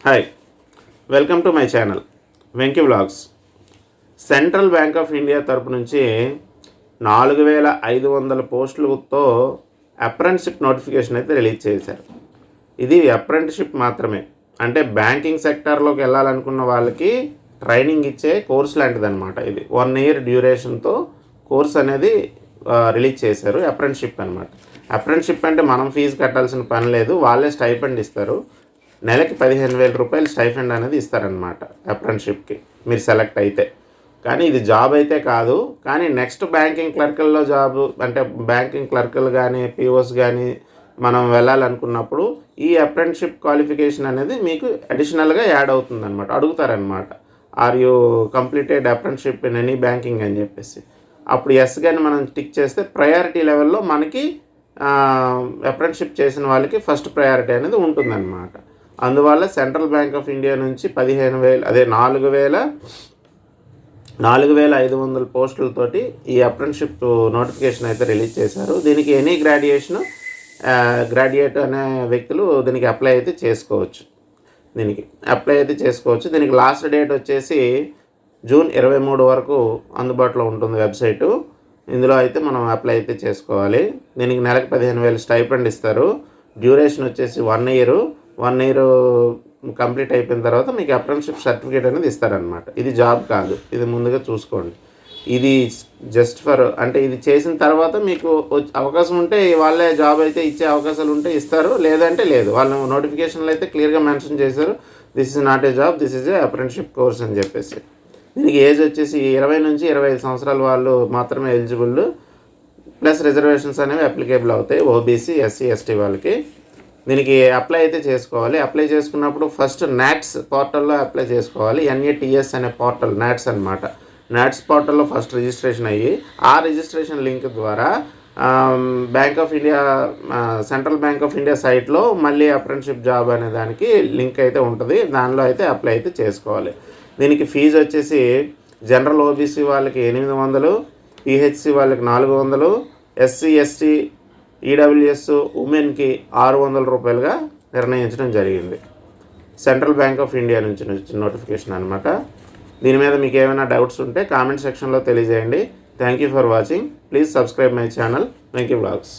Hi, welcome to my channel Venky vlogs. Central bank of India తరపు నుంచి 4500 పోస్టులతో apprenticeship notification అయితే release చేశారు. ఇది అప్రెంటిస్షిప్ మాత్రమే, అంటే బ్యాంకింగ్ సెక్టార్లోకి వెళ్ళాలనుకున్న వాళ్ళకి ట్రైనింగ్ ఇచ్చే కోర్స్ లాంటిదన్నమాట. ఇది 1 year డ్యూరేషన్తో కోర్స్ అనేది రిలీజ్ చేశారు. అప్రెంటిస్షిప్ అనమాట. అప్రెంటిస్షిప్ అంటే మనం ఫీజు కట్టాల్సిన పని లేదు, వాళ్ళే స్టైపెండ్ ఇస్తారు. నెలకి 15,000 రూపాయలు స్టైఫండ్ అనేది ఇస్తారనమాట అప్రెంటిస్షిప్కి మీరు సెలెక్ట్ అయితే. కానీ ఇది జాబ్ అయితే కాదు, కానీ నెక్స్ట్ బ్యాంకింగ్ క్లర్కల్లో జాబ్, అంటే బ్యాంకింగ్ క్లర్కలు కానీ పిఓస్ కానీ మనం వెళ్ళాలనుకున్నప్పుడు ఈ అప్రెంటిస్షిప్ క్వాలిఫికేషన్ అనేది మీకు అడిషనల్గా యాడ్ అవుతుంది అనమాట. అడుగుతారనమాట, are you completed apprenticeship in any banking అని చెప్పేసి. అప్పుడు ఎస్ కానీ మనం టిక్ చేస్తే ప్రయారిటీ లెవెల్లో మనకి అప్రెంటిస్షిప్ చేసిన వాళ్ళకి ఫస్ట్ ప్రయారిటీ అనేది ఉంటుందన్నమాట. అందువల్ల సెంట్రల్ బ్యాంక్ ఆఫ్ ఇండియా నుంచి 4,500 పోస్టులతోటి ఈ అప్రెంటిస్షిప్ నోటిఫికేషన్ అయితే రిలీజ్ చేశారు. దీనికి ఎనీ గ్రాడ్యుయేట్ అనే వ్యక్తులు దీనికి అప్లై అయితే చేసుకోవచ్చు. దీనికి లాస్ట్ డేట్ వచ్చేసి జూన్ 23 వరకు అందుబాటులో ఉంటుంది వెబ్సైటు. ఇందులో అయితే మనం అప్లై అయితే చేసుకోవాలి. దీనికి నెలకు 15,000 స్టైపెండ్ ఇస్తారు. డ్యూరేషన్ వచ్చేసి 1 year. 1 year కంప్లీట్ అయిపోయిన తర్వాత మీకు అప్రెంటిస్షిప్ సర్టిఫికేట్ అనేది ఇస్తారనమాట. ఇది జాబ్ కాదు, ఇది ముందుగా చూసుకోండి. ఇది జస్ట్ ఫర్, అంటే ఇది చేసిన తర్వాత మీకు అవకాశం ఉంటే వాళ్ళే జాబ్ అయితే ఇచ్చే అవకాశాలు ఉంటే ఇస్తారు, లేదంటే లేదు. వాళ్ళు నోటిఫికేషన్లో అయితే క్లియర్గా మెన్షన్ చేశారు, this is not a job, this is a apprenticeship course అని చెప్పేసి. దీనికి ఏజ్ వచ్చేసి 20 నుంచి 25 సంవత్సరాల వాళ్ళు మాత్రమే ఎలిజిబుల్, ప్లస్ రిజర్వేషన్స్ అనేవి అప్లికేబుల్ అవుతాయి ఓబీసీ, ఎస్సీ, ఎస్టీ వాళ్ళకి. దీనికి అప్లై అయితే చేసుకోవాలి. అప్లై చేసుకున్నప్పుడు ఫస్ట్ నాట్స్ పోర్టల్లో అప్లై చేసుకోవాలి. NATS అనే పోర్టల్, నాట్స్ అనమాట. నాట్స్ పోర్టల్లో ఫస్ట్ రిజిస్ట్రేషన్ అయ్యి ఆ రిజిస్ట్రేషన్ లింక్ ద్వారా సెంట్రల్ బ్యాంక్ ఆఫ్ ఇండియా సైట్లో మళ్ళీ అప్రెంటిస్షిప్ జాబ్ అనే దానికి లింక్ అయితే ఉంటుంది. దానిలో అయితే అప్లై అయితే చేసుకోవాలి. దీనికి ఫీజు వచ్చేసి జనరల్ ఓబీసీ వాళ్ళకి 800, PHC వాళ్ళకి 400, SC, ST, EWS ఉమెన్కి 600 రూపాయలుగా నిర్ణయించడం జరిగింది. సెంట్రల్ బ్యాంక్ ఆఫ్ ఇండియా నుంచి నోటిఫికేషన్ అనమాట. దీని మీద మీకు ఏమైనా డౌట్స్ ఉంటే కామెంట్ సెక్షన్లో తెలియజేయండి. Thank you for watching. Please subscribe my channel Venky vlogs.